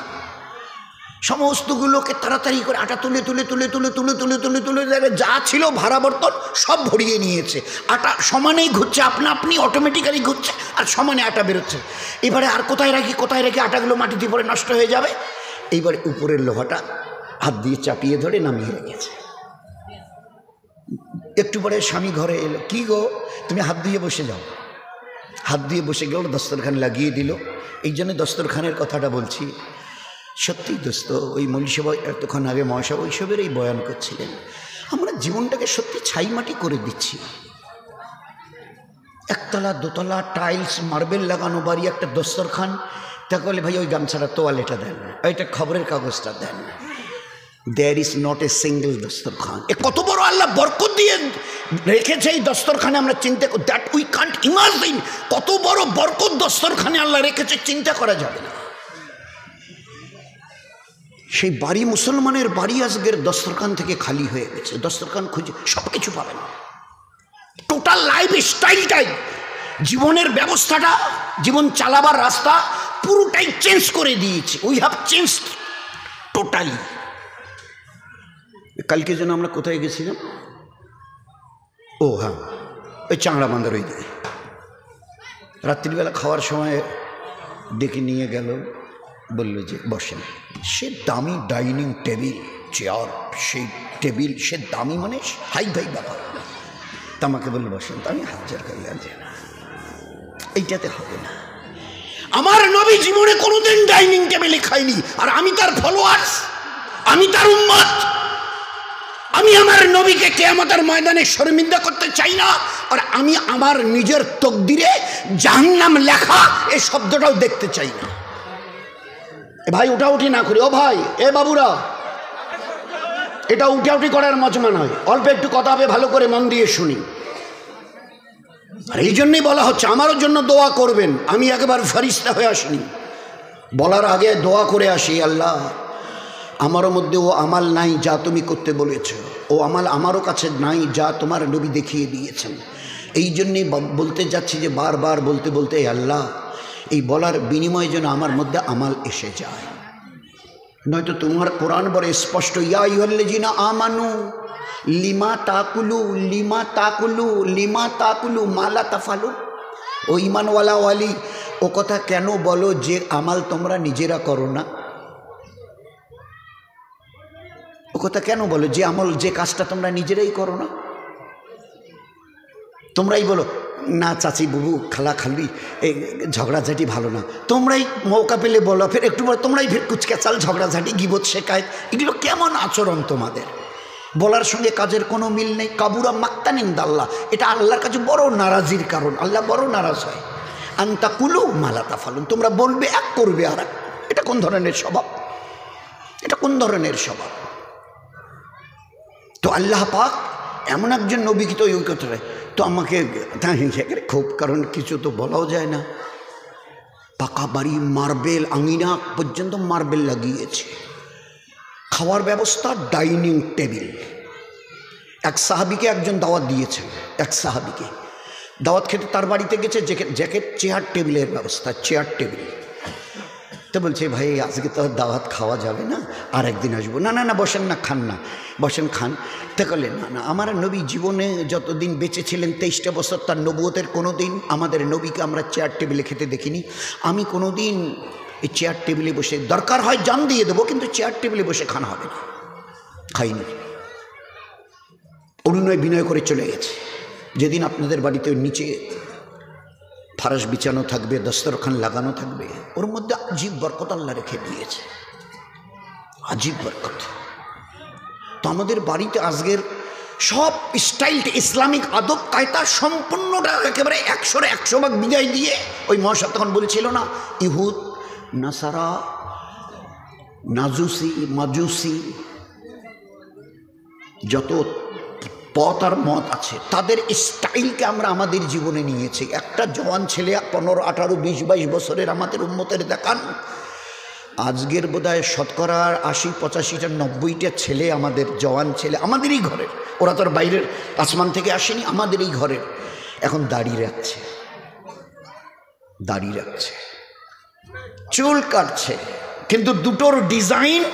সমস্তগুলোকে তাড়াতাড়ি করে আটা তুলে তুলে তুলে তুলে তুলে তুলে তুলে তুলে যা ছিল ভাড়া বর্তন সব ভরিয়ে নিয়েছে। আটা সমানেই ঘুরছে, আপনা আপনি অটোমেটিক্যালি ঘুরছে, আর সমানে আটা বেরোচ্ছে। এবারে আর কোথায় রাখি আটাগুলো মাটিতে পড়ে নষ্ট হয়ে যাবে। এইবারে উপরের লোহাটা হাত দিয়ে চাপিয়ে ধরে নামিয়ে রেখেছে। একটু পরে স্বামী ঘরে এলো, কি গো তুমি হাত দিয়ে বসে যাও। হাত দিয়ে বসে গেল, দস্তরখান লাগিয়ে দিল। এই জন্য দস্তরখানের কথাটা বলছি। সত্যিই দোস্ত, ওই মনীষা এতক্ষণ আগে মহাসা ওইসবের এই বয়ান করছিলেন। আমরা জীবনটাকে সত্যি ছাইমাটি করে দিচ্ছি। 1তলা 2তলা টাইলস মার্বেল লাগানো বাড়ি, একটা দস্তরখান। তাহলে ভাই ওই গামছাটা তোয়ালেটা দেন, ওইটা খবরের কাগজটা দেন। There is not a single দস্তরখান। এ কত বড় আল্লাহ বরকত দিয়ে রেখেছে এই দস্তরখানে, আমরা চিন্তা করি, দ্যাট উই কান্ট ইমাজিন। কত বড় বরকত দস্তরখানে আল্লাহ রেখেছে, চিন্তা করা যাবে না। সেই বাড়ি, মুসলমানের বাড়ি আজকের দস্তরখান থেকে খালি হয়ে গেছে। দস্তরখান খুঁজে সব কিছু পাবেন, টোটাল লাইফ স্টাইলটাই, জীবনের ব্যবস্থাটা, জীবন চালাবার রাস্তা পুরোটাই চেঞ্জ করে দিয়েছে। We have changed totally. কালকে যেন আমরা কোথায় গেছিলাম? ও হ্যাঁ, ওই চাংড়া বান্দার ওই দিকে। রাত্রিবেলা খাওয়ার সময় ডেকে নিয়ে গেল, বলল যে বসেন। সে দামি ডাইনিং টেবিল, চেয়ার, সেই টেবিল সে দামি, মানে হাই ভাই ব্যাপার। তা আমাকে বলল বসেন। তো আমি হাজার করলাম যে না, এইটাতে হবে না। আমার নবী জীবনে কোনোদিন ডাইনিং টেবিলে খাইনি, আর আমি তার ফলোয়ার্স, আমি তার উম্মত। আমি আমার নবীকে কিয়ামতের ময়দানে শর্মিন্দা করতে চাই না, আর আমি আমার নিজের তকদিরে জাহান্নাম লেখা এই শব্দটাও দেখতে চাই না। ভাই উঠাউঠি না করি, ও ভাই, এ বাবুরা, এটা উঠাউঠি করার মজমা নয়। অল্প একটু কথা হবে, ভালো করে মন দিয়ে শুনি। আর এই জন্যই বলা হচ্ছে আমারও জন্য দোয়া করবেন। আমি একবার ফেরেশতা হয়ে আসিনি, বলার আগে দোয়া করে আসি, আল্লাহ আমারও মধ্যে ও আমাল নাই যা তুমি করতে বলেছ, ও আমাল আমারও কাছে নাই যা তোমার নবী দেখিয়ে দিয়েছেন। এই জন্যেই বলতে যাচ্ছি যে বারবার বলতে বলতে, আল্লাহ এই বলার বিনিময়ে যেন আমার মধ্যে আমাল এসে যায়। নয়তো তোমার কোরআন বড় স্পষ্ট, ইয়া আইয়ুহাল্লাযীনা আমানু লিমা তাকুলু লিমা তাকুলু লিমা তাকুলু মা লা তাফালুন। ও ঈমানওয়ালা ওয়ালি, ও কথা কেন বলো যে আমাল তোমরা নিজেরা করো না? ও কথা কেন বলো যে আমল, যে কাজটা তোমরা নিজেরাই করো না? তোমরাই বলো না চাচি বুবু খালা খালবি এই ঝগড়াঝাটি ভালো না, তোমরাই মৌকা পেলে বলো, ফের একটু বলো তোমরাই ফের কুচকাচাল ঝগড়াঝাটি গিবত শেখায়। এগুলো কেমন আচরণ তোমাদের? বলার সঙ্গে কাজের কোনো মিল নেই। কাবুরা মাক্তান ইনদাল্লাহ, এটা আল্লাহর কাছে বড় নারাজির কারণ। আল্লাহ বড় নারাজ হয়। আনতা কুলু মালা তাফালুন, তোমরা বলবে এক, করবে আর এক। এটা কোন ধরনের স্বভাব? এটা কোন ধরনের স্বভাব? তো আল্লাহ পাক এমন একজন নবীকে তো ওই কথা, তো আমাকে খুব, কারণ কিছু তো বলাও যায় না। পাকা বাড়ি, মার্বেল, আঙিনা পর্যন্ত মার্বেল লাগিয়েছে, খাওয়ার ব্যবস্থা, ডাইনিং টেবিল। এক সাহাবিকে একজন দাওয়াত দিয়েছেন, এক সাহাবিকে দাওয়াত খেতে তার বাড়িতে গেছে, জ্যাকেট চেয়ার টেবিলের ব্যবস্থা, চেয়ার টেবিল। তো বলছে ভাই আজকে তো দাওয়াত খাওয়া যাবে না, আর একদিন আসবো। না না না বসেন না, খান না, বসেন খান। তা করলে না না, আমার নবী জীবনে যতদিন বেঁচে ছিলেন 23টা বছর, তার নবুয়তের কোনো দিন আমাদের নবীকে আমরা চেয়ার টেবিলে খেতে দেখিনি। আমি কোনো দিন এই চেয়ার টেবিলে বসে, দরকার হয় জান দিয়ে দেবো, কিন্তু চেয়ার টেবিলে বসে খানা হবে না, খাইনি। অনুনয় বিনয় করে চলে গেছে। যেদিন আপনাদের বাড়িতে নিচে ফারাশ বিছানো থাকবে, দস্তরখান লাগানো থাকবে, ওর মধ্যে আজীব বরকত আল্লাহ রেখে দিয়েছে, আজীব বরকত। তো আমাদের বাড়িতে আজকের সব স্টাইলটা ইসলামিক আদব কায়দা সম্পূর্ণটা একেবারে 100% বিদায় দিয়ে, ওই মহাশয় তখন বলছিল না, ইহুদ নাসারা নাজুসি মাজুসি যত পথ আর মত আছে তাদের স্টাইলকে আমরা আমাদের জীবনে নিয়েছি। একটা জওয়ান ছেলে 15, 18, 20, 22 বছরের আমাদের উম্মতের দেখান, আজকের বোধহয় শতকরা 80, 85, 90টা ছেলে আমাদের জওয়ান ছেলে আমাদেরই ঘরের, ওরা তো আর বাইরের আসমান থেকে আসেনি, আমাদেরই ঘরের, এখন দাড়ি রাখছে, দাড়ি রাখছে, চুল কাটছে, কিন্তু দুটোর ডিজাইন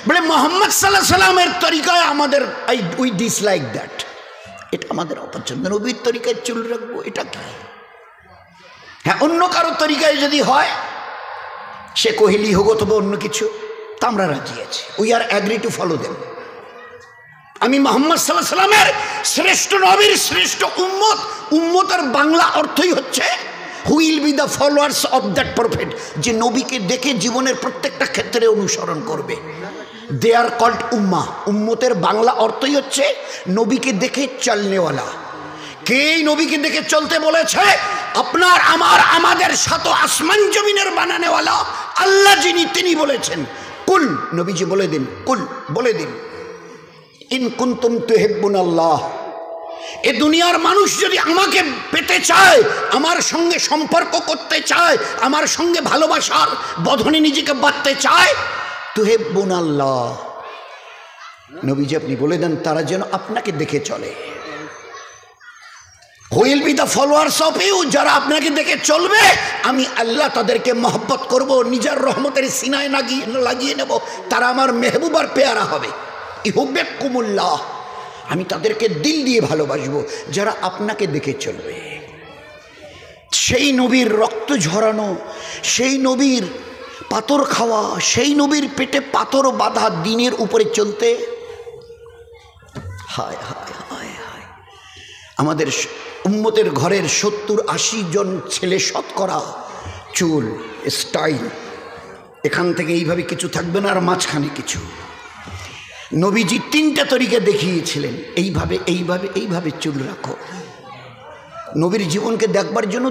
বলে মোহাম্মদ সাল্লাল্লাহু আলাইহি সাল্লামের তরিকায় আমাদের উই ডিসলাইক দ্যাট, এটা আমাদের অপছন্দ। নবীর তরিকায় চুল রাখবো এটা কি? হ্যাঁ, অন্য কারো তরিকায় যদি হয়, সে কোহলি হোক অথবা অন্য কিছু, তা আমরা রাজি আছি, we are agree to follow them. আমি মোহাম্মদ সাল্লাল্লাহু আলাইহি সাল্লামের শ্রেষ্ঠ নবীর শ্রেষ্ঠ উম্মত, উম্মতের বাংলা অর্থই হচ্ছে who will be the followers of that prophet, যে নবীকে দেখে জীবনের প্রত্যেকটা ক্ষেত্রে অনুসরণ করবে। দে আর কল্ড উম্মা, উম্মতের বাংলা অর্থই হচ্ছে নবীকে দেখে চলনেওয়ালা। কে নবীকে দেখে চলতে বলেছে? আপনার আমার আমাদের সাত আসমান জমিনের বানানেওয়ালা আল্লাহ যিনি, তিনি বলেছেন কুল, নবীজি বলে দিন, কুল বলে দিন, ইন কুনতুম তুহিব্বুনাল্লাহ, এ দুনিয়ার মানুষ যদি আমাকে পেতে চায়, আমার সঙ্গে সম্পর্ক করতে চায়, আমার সঙ্গে ভালোবাসার বন্ধনে নিজেকে বাঁধতে চায়, তুহিব্বুনাল্লাহ, নবীজি আপনি বলে দেন তারা যেন আপনাকে দেখে চলে। Will be the followers of you, যারা আপনাকে দেখে চলবে আমি আল্লাহ তাদেরকে মহব্বত করব, নিজের রহমতের সিনায় লাগিয়ে নেব, তারা আমার মেহবুবার পেয়ারা হবে। ইহুব্বিকুমুল্লাহ, আমি তাদেরকে দিল দিয়ে ভালোবাসবো যারা আপনাকে দেখে চলবে। সেই নবীর রক্ত ঝরানো, সেই নবীর পাথর খাওয়া, সেই নবীর পেটে পাথর বাঁধা দিনের উপরে চলতে, হায় হায় হায় হায়, আমাদের উম্মতের ঘরের 70-80 জন ছেলে শতকরা চুল স্টাইল, এখান থেকে এইভাবে কিছু থাকবে না, আর মাঝখানে কিছু। নবীজি 3টা তরিকা দেখিয়েছিলেন, এইভাবে এইভাবে এইভাবে চুল রাখো। নবীর জীবনকে দেখবার জন্য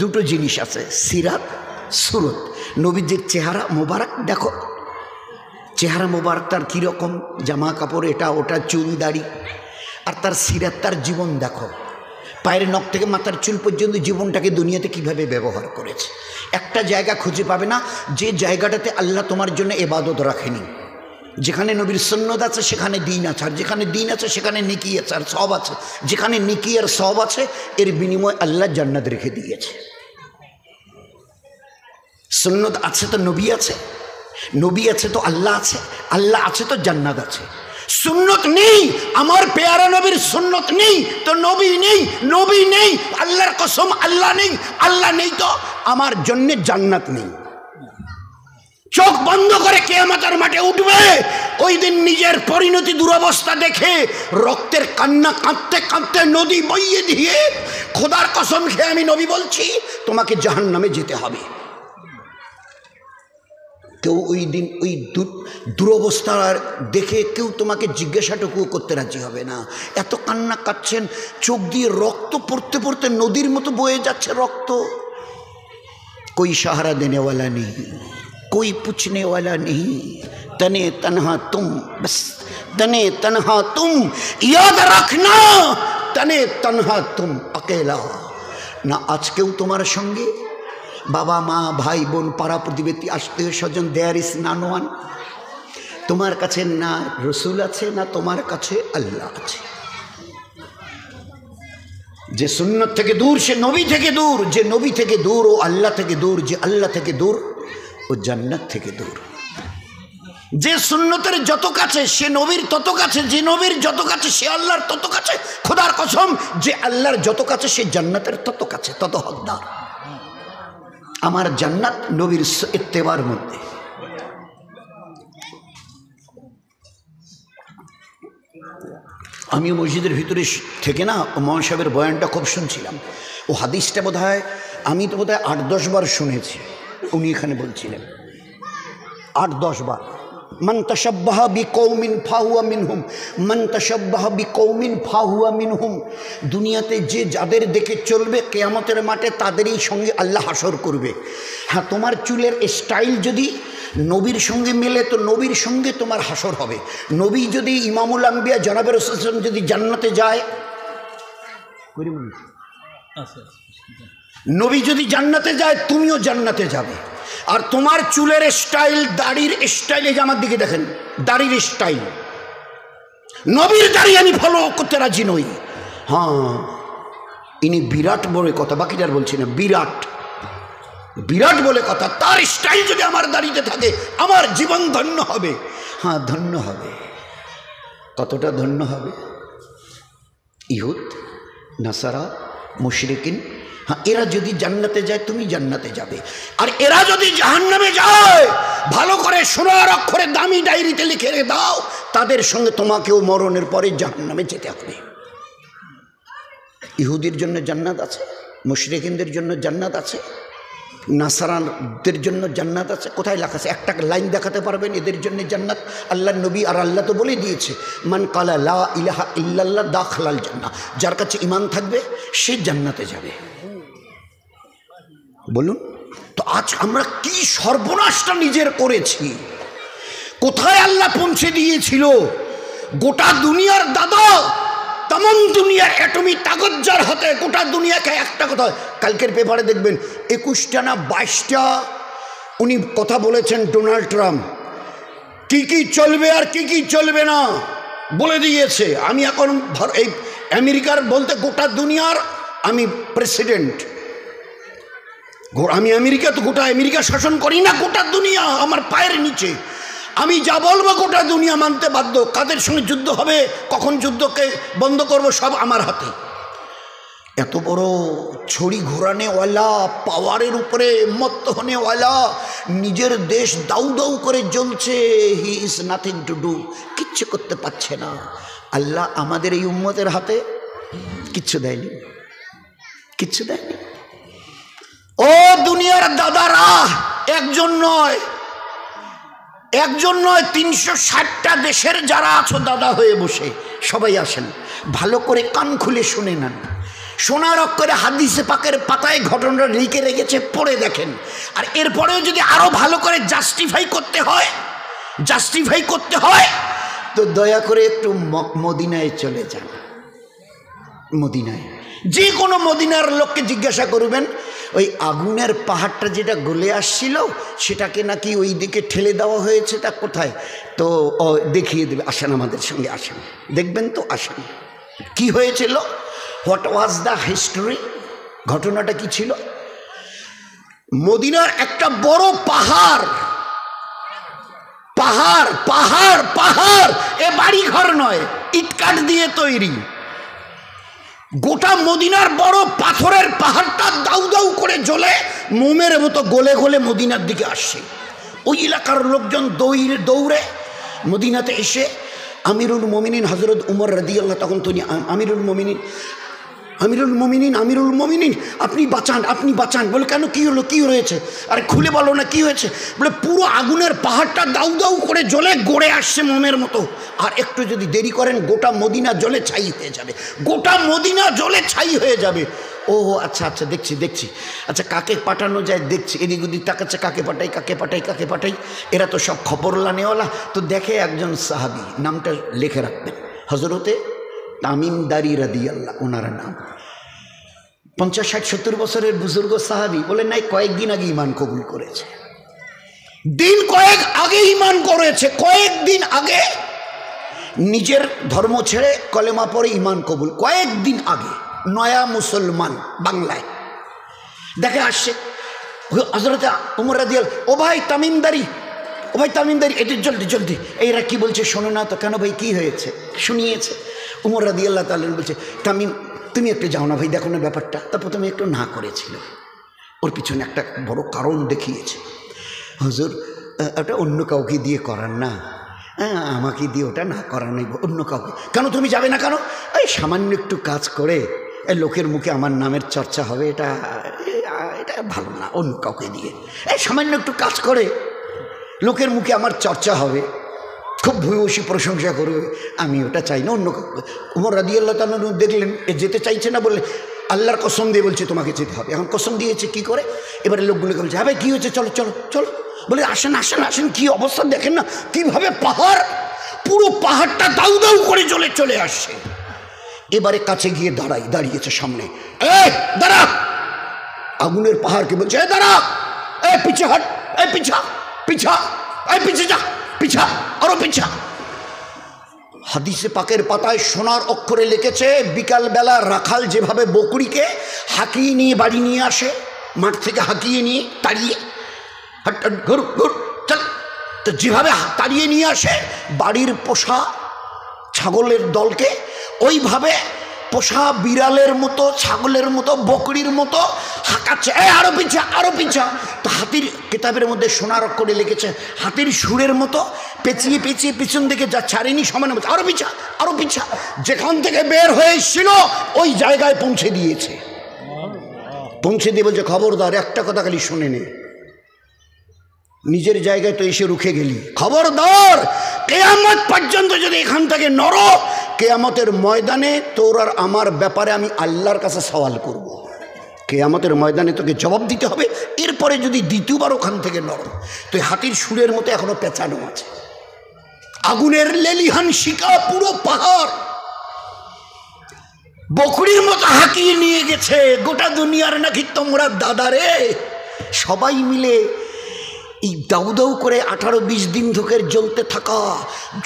দুটো জিনিস আছে, সিরাত, সুরত। নবীজির চেহারা মোবারক দেখো, চেহারা মোবারক তার কীরকম, জামা কাপড় এটা ওটা, চুল দাড়ি, আর তার সিরাত, তার জীবন দেখো, পায়ের নখ থেকে মাথার চুল পর্যন্ত জীবনটাকে দুনিয়াতে কিভাবে ব্যবহার করেছে। একটা জায়গা খুঁজে পাবে না যে জায়গাটাতে আল্লাহ তোমার জন্য ইবাদত রাখেনি। যেখানে নবীর সুন্নত আছে সেখানে দিন আছে, আর যেখানে দিন আছে সেখানে নেকি আছে আর সওয়াব আছে। যেখানে নেকি আর সওয়াব আছে এর বিনিময়ে আল্লাহ জান্নাত রেখে দিয়েছে। সুন্নত আছে তো নবী আছে, নবী আছে তো আল্লাহ আছে, আল্লাহ আছে তো জান্নাত আছে। সুন্নত নেই, আমার পেয়ারা নবীর সুন্নত নেই তো নবী নেই, নবী নেই, আল্লাহর কসম আল্লাহ নেই, আল্লাহ নেই তো আমার জন্য জান্নাত নেই। চোখ বন্ধ করে কিয়ামতের মাঠে উঠবে, ওই দিন নিজের পরিণতি দুরবস্থা দেখে রক্তের কান্না কাঁদতে কাঁদতে নদী বইয়ে দিয়ে, খোদার কসম খেয়ে আমি নবী বলছি তোমাকে জাহান্নামে যেতে হবে। কেউ ওই দিন ওই দুরবস্থা দেখে কেউ তোমাকে জিজ্ঞাসাটুকুও করতে রাজি হবে না। এত কান্না কাঁদছেন, চোখ দিয়ে রক্ত পড়তে পড়তে নদীর মতো বয়ে যাচ্ছে রক্ত। কোই সাহারা দেনেওয়ালা নেই, कोई पूछने वाला नहीं, तने तन्हा तुम, बस तने तन्हा तुम, याद रखना तने तन्हा तुम अकेला। ना आज केउ तुम्हार संगे बाबा मा भाई बोन पाड़ा प्रतिवेशी आत्मीय स्वजन, देयर इज नन वन। तुम्हार काछे ना रसूल आछे ना तुम्हार काछे अल्लाह आछे। जे सुन्नत थेके दूर से नबी थेके दूर, जे नबी थेके दूर ओ अल्लाह थेके दूर, जे अल्लाह थेके दूर ও জান্নাত থেকে দূর। যে সুন্নতের যত কাছে সে নবীর তত কাছে, যে নবীর যত কাছে সে আল্লাহর তত কাছে। খোদার কসম, যে আল্লাহর যত কাছে সে জান্নাতের তত কাছে, তত হকদার। আমার জান্নাত নবীর ইত্তেবার মধ্যে। আমি মসজিদের ভিতরে থেকে না ও মহান সাহেবের বয়ানটা খুব শুনছিলাম। ও হাদিসটা বোধহয় আমি তো বোধহয় 8-10 বার শুনেছি, উনি এখানে বলছিলেন 8-10 বার, মান তাশাব্বাহা বিকৌমিন ফাহুয়া মিনহুম, মান তাশাব্বাহা বিকৌমিন ফাহুয়া মিনহুম। দুনিয়াতে যে যাদের দেখে চলবে কিয়ামতের মাঠে তাদেরই সঙ্গে আল্লাহ হাসর করবে। হ্যাঁ, তোমার চুলের স্টাইল যদি নবীর সঙ্গে মেলে তো নবীর সঙ্গে তোমার হাসর হবে। নবী যদি ইমামুল আম্বিয়া জনাবে রাসূল সাল্লাল্লাহু আলাইহি ওয়াসাল্লাম যদি জান্নাতে যায়, নবী যদি জান্নাতে যায় তুমিও জান্নাতে যাবে। আর তোমার চুলের স্টাইল, দাড়ির স্টাইল, এই যে আমার দিকে দেখেন দাড়ির স্টাইল, নবীর দাড়ি আমি ফলো করতে রাজি নই। হ্যাঁ, ইনি বিরাট বলে কথা, বাকিটার বলছি না, বিরাট বিরাট বলে কথা। তার স্টাইল যদি আমার দাড়িতে থাকে আমার জীবন ধন্য হবে। হ্যাঁ, ধন্য হবে। কতটা ধন্য হবে? ইহুদ, নাসারা, মুশরিকিন, হ্যাঁ, এরা যদি জান্নাতে যায় তুমি জান্নাতে যাবে। আর এরা যদি জাহান্নামে যায়, ভালো করে সোনার অক্ষরে দামি ডায়েরিতে লিখে দাও, তাদের সঙ্গে তোমাকেও মরণের পরে জাহান্নামে যেতে হবে। ইহুদির জন্য জান্নাত আছে, মুশরিকিনদের জন্য জান্নাত আছে, নাসারানদের জন্য জান্নাত আছে। কোথায় লেখা আছে? একটা লাইন দেখাতে পারবেন এদের জন্য জান্নাত? আল্লাহ নবী আর আল্লাহ তো বলে দিয়েছে, মান কালা লা ইলাহা ইল্লাল্লাহ দাখালাল জান্নাহ, যার কাছে ঈমান থাকবে সে জান্নাতে যাবে। বলুন তো আজ আমরা কি সর্বনাশটা নিজের করেছি। কোথায় আল্লাহ পৌঁছে দিয়েছিল? গোটা দুনিয়ার দাদা, তাম দুনিয়ার অ্যাটমিক কাগজ যার হাতে, গোটা দুনিয়াকে একটা কথা, কালকের পেপারে দেখবেন 21টা না 22টা উনি কথা বলেছেন ডোনাল্ড ট্রাম্প, কি কি চলবে আর কি কি চলবে না বলে দিয়েছে। আমি এখন এই আমেরিকার বলতে গোটা দুনিয়ার আমি প্রেসিডেন্ট, আমি আমেরিকা তো গোটা আমেরিকা শাসন করি না, গোটা দুনিয়া আমার পায়ের নিচে। আমি যা বলবো গোটা দুনিয়া মানতে বাধ্য। কাদের সঙ্গে যুদ্ধ হবে, কখন যুদ্ধকে বন্ধ করব, সব আমার হাতে। এত বড় ছড়ি ঘোরানেওয়ালা, পাওয়ারের উপরে মত্ত হনেওয়ালা, নিজের দেশ দাউ দাউ করে জ্বলছে, he is nothing to do, কিচ্ছু করতে পারছে না। আল্লাহ আমাদের এই উম্মতের হাতে কিচ্ছু দেয়নি, কিচ্ছু দেয়নি। ও দুনিয়ার দাদারা, একজন নয়, একজন নয়, 360টা দেশের যারা আছো দাদা হয়ে বসে, সবাই আসেন, ভালো করে কান খুলে শুনে নেন। সোনার অক্ষরে হাদিসে পাকের পাতায় ঘটনাটা লিখে রেখেছে, পড়ে দেখেন। আর এরপরেও যদি আরো ভালো করে জাস্টিফাই করতে হয় তো দয়া করে একটু মদিনায় চলে যান। মদিনায়, যে কোনো মদিনার লোককে জিজ্ঞাসা করবেন, ওই আগুনের পাহাড়টা যেটা গলে আসছিল সেটাকে নাকি ওই দিকে ঠেলে দেওয়া হয়েছে, তা কোথায়, তো দেখিয়ে দেবে। আসেন আমাদের সঙ্গে, আসেন, দেখবেন তো, আসেন। কি হয়েছিল? What was the history? ঘটনাটা কি ছিল? মদিনার একটা বড় পাহাড়, পাহাড় পাহাড় পাহাড়, এ বাড়ি ঘর নয়, ইটকাঠ দিয়ে তৈরি। গোটা মদিনার বড় পাথরের পাহাড়টা দাউ দাউ করে জ্বলে মোমের মতো গলে গলে মদিনার দিকে আসছে। ওই এলাকার লোকজন দৌড়ে মদিনাতে এসে আমিরুল মোমিনিন হজরত উমর রাদিয়াল্লাহু, তখন তিনি আমিরুল মোমিনিন, আপনি বাঁচান। বলে কেন, কি হলো, কি হয়েছে? আরে খুলে বলো না কি হয়েছে। বলে পুরো আগুনের পাহাড়টা দাউ দাউ করে জ্বলে গড়ে আসছে মোমের মতো, আর একটু যদি দেরি করেন গোটা মদিনা জ্বলে ছাই হয়ে যাবে, গোটা মদিনা জ্বলে ছাই হয়ে যাবে। ও আচ্ছা আচ্ছা, দেখছি। আচ্ছা কাকে পাঠানো যায় দেখছি, এদিক ওদিক তাকাচ্ছে, কাকে পাঠাই। এরা তো সব খবর লানেওয়ালা। তো দেখে একজন সাহাবী, নামটা লিখে রাখবেন, হজরতে তামিমদারি রাদিয়াল্লাহু, ওনার নাম। 50-60-70 বছরের বুজুর্গ সাহাবী। বলে নাই, কয়েকদিন আগে ঈমান কবুল করেছে, দিন কয়েক আগে ঈমান করেছে, কয়েকদিন আগে নিজের ধর্ম ছেড়ে কলেমা পড়ে ঈমান কবুল, কয়েকদিন আগে, নয়া মুসলমান বাংলায়। দেখে আসছে হযরত ওমর রাদিয়াল্লাহু, ও ভাই তামিমদারি, এটি জলদি। এরা কি বলছে শোনো না তো। কেন ভাই, কি হয়েছে? শুনিয়েছে। ওমর রাদিয়াল্লাহু তাআলা বলছে, তামিম তুমি একটু যাও না ভাই, দেখো না ব্যাপারটা। তা প্রথমে একটু না করেছিল, ওর পিছনে একটা বড় কারণ দেখিয়েছে। হুজুর, ওটা অন্য কাউকে দিয়ে করার না, আমাকে দিয়ে ওটা না করার নেই, অন্য কাউকে। কেন তুমি যাবে না কেন? এই সামান্য একটু কাজ করে লোকের মুখে আমার নামের চর্চা হবে, এটা ভালো না, অন্য কাউকে দিয়ে এই সামান্য একটু কাজ করে লোকের মুখে আমার চর্চা হবে, খুব ভূয়সী প্রশংসা করবে, আমি ওটা চাই না। অন্য উমর রাদিয়াল্লাহু তাআলা দেখলেন এ যেতে চাইছে না, বললে আল্লাহর কসম দিয়ে বলছে তোমাকে যেতে হবে। এখন কসম দিয়েছে কি করে, এবারে লোকগুলোকে বলছে হ্যাঁ ভাই কী হয়েছে, চলো চলো চলো, বলে আসেন আসেন আসেন, কী অবস্থা দেখেন না, কীভাবে পাহাড়, পুরো পাহাড়টা দাউ দাউ করে চলে আসছে। এবারে কাছে গিয়ে দাঁড়িয়েছে সামনে, এই দাঁড়া, আগুনের পাহাড়কে বলছে এ দাঁড়া, এ পিছে হট, এ পিছা পিছা, এই পিছে যা, পিছা আরো পিছা। হাদিসে পাকের পাতায় সোনার অক্ষরে লিখেছে বিকালবেলা রাখাল যেভাবে বকরিকে হাঁকিয়ে নিয়ে বাড়ি নিয়ে আসে, মাঠ থেকে হাঁকিয়ে নিয়ে তাড়িয়ে হট হট ঘুর ঘুর চল, তো যেভাবে তাড়িয়ে নিয়ে আসে বাড়ির পোষা ছাগলের দলকে, ওইভাবে পোষা বিড়ালের মতো, ছাগলের মতো, বকরির মতো হাঁকাচ্ছে, এ আরো পিছা আরো পিছা। তো হাতির কিতাবের মধ্যে সোনার অক্ষরে লিখেছে হাতির সুরের মতো পেঁচিয়ে পেঁচিয়ে পিছন দিকে যা ছাড়েনি সমানে বলছে আরো পিছা আরো পিছা। যেখান থেকে বের হয়ে এসেছিল ওই জায়গায় পৌঁছে দিয়েছে, পৌঁছে দিয়ে বলছে খবরদার একটা কথা খালি শুনে নে, নিজের জায়গায় তো এসে রুখে গেলি, খবরদার কিয়ামত পর্যন্ত যদি এখান থেকে নড়ো, কিয়ামতের ময়দানে তোর আর আমার ব্যাপারে আমি আল্লাহর কাছে সওয়াল করব। কিয়ামতের ময়দানে তোকে জবাব দিতে হবে। এরপরে যদি দ্বিতীয়বার ওখান থেকে নড়ো, তো হাতির সুরের মতো এখনো পেঁচানো আছে, আগুনের লেলিহান শিকা, পুরো পাহাড় বকরির মতো হাঁকিয়ে নিয়ে গেছে। গোটা দুনিয়ার নাকি তোমরা দাদারে সবাই মিলে এই দাউ দাউ করে 18-20 দিন ধরে জ্বলতে থাকা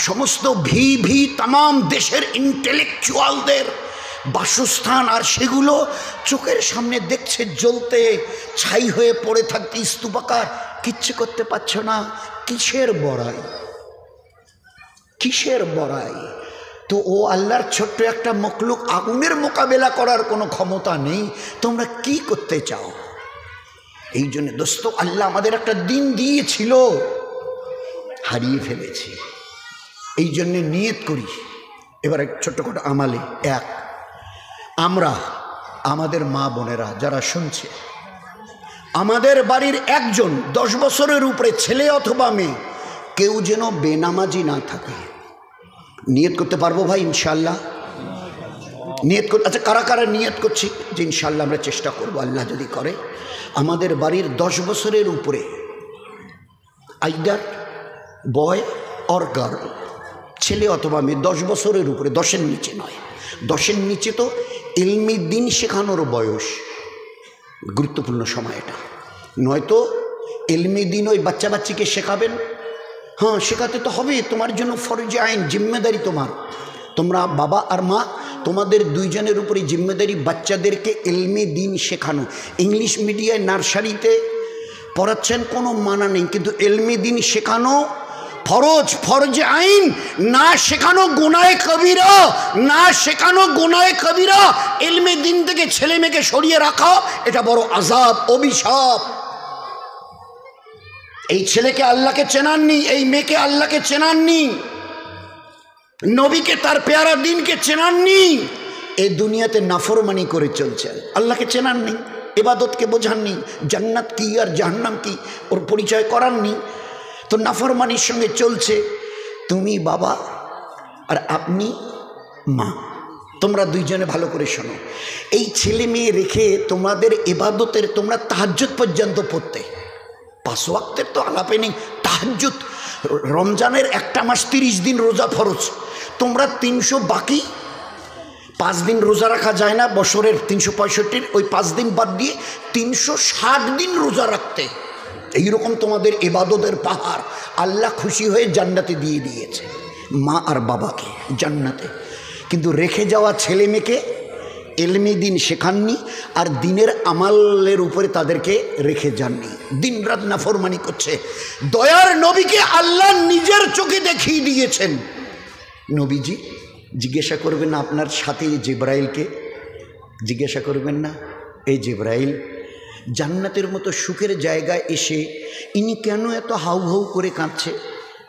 সমস্ত ভি তামাম দেশের ইন্টেলেকচুয়ালদের বাসস্থান, আর সেগুলো চোখের সামনে দেখছে জ্বলতে, ছাই হয়ে পড়ে থাকতে স্তূপাকার, কিচ্ছু করতে পারছো না। কিসের বড়াই, কিসের বড়াই? তো ও আল্লাহর ছোট্ট একটা মখলুক, আগুনের মোকাবেলা করার কোনো ক্ষমতা নেই, তোমরা কি করতে চাও? এই জন্য দোস্ত, আল্লাহ আমাদের একটা দিন দিয়েছিল, হারিয়ে ফেলেছি। এই জন্যে নিয়ত করি এবার এক ছোট্টখাটো আমালে, এক, আমরা আমাদের মা বোনেরা যারা শুনছে, আমাদের বাড়ির একজন 10 বছরের উপরে ছেলে অথবা মেয়ে কেউ যেন বেনামাজি না থাকে। নিয়ত করতে পারবো ভাই ইনশাল্লাহ? নিয়ত করতে, আচ্ছা কারা কারা নিয়ত করছি যে ইনশাল্লাহ আমরা চেষ্টা করবো, আল্লাহ যদি করে। আমাদের বাড়ির 10 বছরের উপরে আইদার বয় অর গার্ল, ছেলে অথবা মেয়ে 10 বছরের উপরে, 10-এর নিচে নয়। 10-এর নিচে তো ইলমি দিন শেখানোর বয়স, গুরুত্বপূর্ণ সময় এটা। নয়তো ইলমি দিন ওই বাচ্চা বাচ্চিকে শেখাবেন, হ্যাঁ শেখাতে তো হবে, তোমার জন্য ফরজে আইন, জিম্মেদারি তোমার। তোমরা বাবা আর মা, তোমাদের দুইজনের উপরে জিম্মেদারি বাচ্চাদেরকে ইলমি দিন শেখানো। ইংলিশ মিডিয়ায় নার্সারিতে পড়াচ্ছেন কোনো মানা নেই, কিন্তু ইলমি দিন শেখানো ফরজ, ফরজে আইন। না শেখানো গুনাহে কবিরা, না শেখানো গুনাহে কবিরা। ইলমি দিন থেকে ছেলে মেয়েকে সরিয়ে রাখা এটা বড় আযাব, অভিশাপ। এই ছেলেকে আল্লাহকে চেনাননি, এই মেয়েকে আল্লাহকে চেনাননি, নবীকে তার পেয়ারা দিনকে চেনাননি, এই দুনিয়াতে নাফরমানি করে চলছেন, আল্লাহকে চেনাননি, ইবাদতকে বোঝাননি, জান্নাত কি আর জাহান্নাম কি ওর পরিচয় করাননি, তো নাফরমানির সঙ্গে চলছে। তুমি বাবা আর আপনি মা, তোমরা দুইজনে ভালো করে শোনো, এই ছেলে মেয়ে রেখে তোমাদের ইবাদতের, তোমরা তাহাজ্জুদ পর্যন্ত পড়তে, 5 ওয়াক্তের তো আলাপে নেই, তাহাজ্জুদ, রমজানের একটা মাস 30 দিন রোজা ফরজ, তোমরা 300 বাকি 5 দিন রোজা রাখা যায় না বছরের 365, ওই 5 দিন বাদ দিয়ে 360 দিন রোজা রাখতে। এইরকম তোমাদের ইবাদতের পাহাড় আল্লাহ খুশি হয়ে জান্নাতে দিয়ে দিয়েছে, মা আর বাবাকে জান্নাতে। কিন্তু রেখে যাওয়া ছেলে মেয়েকে ইলমি দিন শেখাননি, আর দিনের আমালের উপরে তাদেরকে রেখে যাননি, দিন রাত নাফরমানি করছে। দয়ার নবীকে আল্লাহ নিজের চোখে দেখিয়ে দিয়েছেন। নবীজি জিজ্ঞাসা করবেন না আপনার সাথে জিবরাইলকে, জিজ্ঞাসা করবেন না এই জিবরাইল জান্নাতের মতো সুখের জায়গায় এসে ইনি কেন এত হাউ হাউ করে কাঁদছে?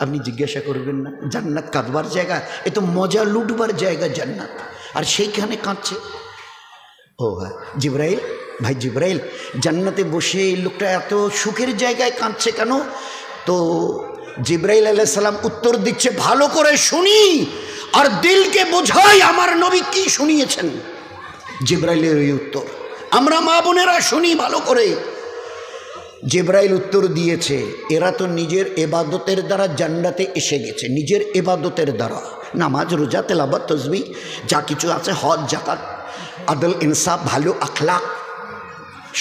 আপনি জিজ্ঞাসা করবেন না? জান্নাত কাঁদবার জায়গা, এ তো মজা লুটবার জায়গা জান্নাত, আর সেইখানে কাঁদছে। ও হ্যাঁ জিবরাইল ভাই জিব্রাইল, জান্নাতে বসে এই লোকটা এত সুখের জায়গায় কাঁদছে কেন? তো জিব্রাইল আলাইহিস সালাম উত্তর দিচ্ছে, ভালো করে শুনি আর দিলকে বোঝাই আমার নবী কি শুনিয়েছেন। জিব্রাইলের এই উত্তর আমরা মা বোনেরা শুনি ভালো করে। জিব্রাইল উত্তর দিয়েছে, এরা তো নিজের এবাদতের দ্বারা জান্নাতে এসে গেছে, নিজের এবাদতের দ্বারা, নামাজ রোজা তেলাওয়াত তাসবিহ যা কিছু আছে, হজ যাকাত আদল ইনসাফ ভালো আখলাক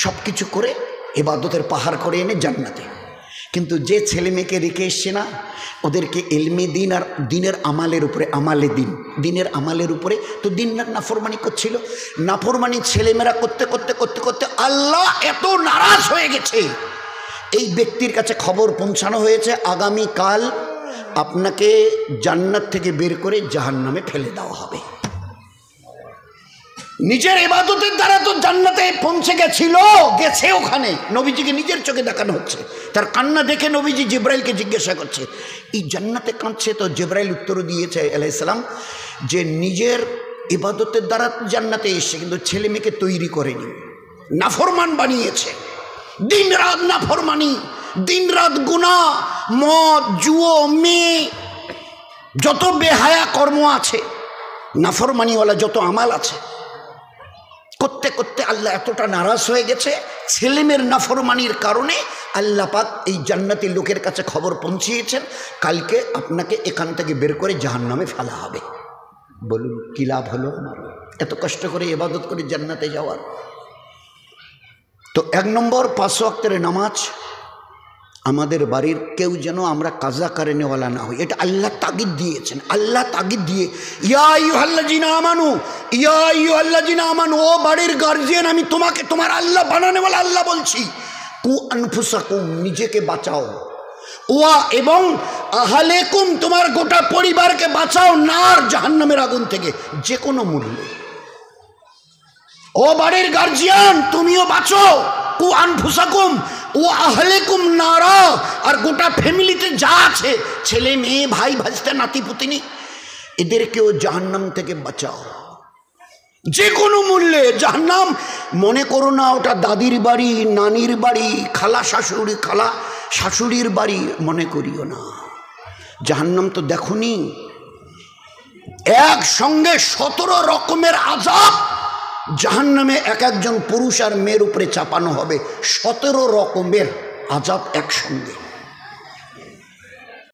সব কিছু করে এবাদতের পাহাড় করে এনে জান্নাতে। কিন্তু যে ছেলে মেয়েকে রেখে এসছে না, ওদেরকে এলমে দিন আর দিনের আমালের উপরে, আমালে দিন, দিনের আমালের উপরে, তো দিনের নাফরমানি করছিল। নাফরমানি ছেলেমেয়েরা করতে করতে করতে করতে আল্লাহ এত নারাজ হয়ে গেছে, এই ব্যক্তির কাছে খবর পৌঁছানো হয়েছে আগামীকাল আপনাকে জান্নাত থেকে বের করে জাহান্নামে ফেলে দেওয়া হবে। নিজের ইবাদতের দ্বারা তো জান্নাতে পৌঁছে গেছে ওখানে, নবীজিকে নিজের চোখে দেখানো হচ্ছে। তার কান্না দেখে নবীজি জিব্রাইলকে জিজ্ঞাসা করছে, এই জান্নাতে কাঁদছে? তো জিব্রাইল উত্তর দিয়েছে আলাইহিস সালাম যে নিজের ইবাদতের দ্বারা জান্নাতে এসছে, কিন্তু ছেলে মেয়েকে তৈরি করেনি, নাফরমান বানিয়েছে। দিন রাত নাফরমানি, দিন রাত গুনাহ, মদ জুয়ো মেয়ে, যত বেহায়া কর্ম আছে, নাফরমানিওয়ালা যত আমাল আছে, করতে করতে আল্লাহ এতটা নারাজ হয়ে গেছে, ছেলেমেয়ের নাফরমানির কারণে আল্লাহ পাক এই জান্নাতি লোকের কাছে খবর পৌঁছিয়েছেন, কালকে আপনাকে এখান থেকে বের করে জাহান্নামে ফেলা হবে। বলুন কি লাভ হলো আমার এত কষ্ট করে ইবাদত করে জান্নাতে যাওয়ার? তো 1 নম্বর 5 ওয়াক্তের নামাজ আমাদের বাড়ির কেউ যেন আমরা কাজা করে নেওয়ালা না হই, এটা আল্লাহ তাগিদ দিয়েছেন। আল্লাহ তাগিদ দিয়ে ইয়া আইয়ুহাল্লাযিনা আমানু, ইয়া আইয়ুহাল্লাযিনা আমানু, ও বাড়ির গার্জিয়ান, আমি তোমাকে তোমার আল্লাহ বানানেওয়ালা আল্লাহ বলছি, কু আনফুসাকুম, নিজেকে বাঁচাও, ওয়া এবং আহলেকুম, তোমার গোটা পরিবারকে বাঁচাও নার, জাহান্নামের আগুন থেকে যে কোনো মূল্যে। ও বাড়ির গার্জিয়ান, তুমিও বাঁচো, কু আনফুসাকুম ও আহলেকুম নারা, আর গোটা ফ্যামিলিতে যা আছে, ছেলে মেয়ে ভাই ভাজতে নাতি পুতিনি, এদেরকেও জাহান্নাম থেকে বাঁচাও যে কোনো মূল্যে। জাহান্নাম মনে করো না ওটা দাদির বাড়ি, নানির বাড়ি, খালা শাশুড়ির বাড়ি মনে করিও না। জাহান্নাম তো দেখুনি, একসঙ্গে 17 রকমের আযাব জাহান্নামে এক একজন পুরুষ আর মেয়ের উপরে চাপানো হবে, 17 রকমের আযাব একসঙ্গে।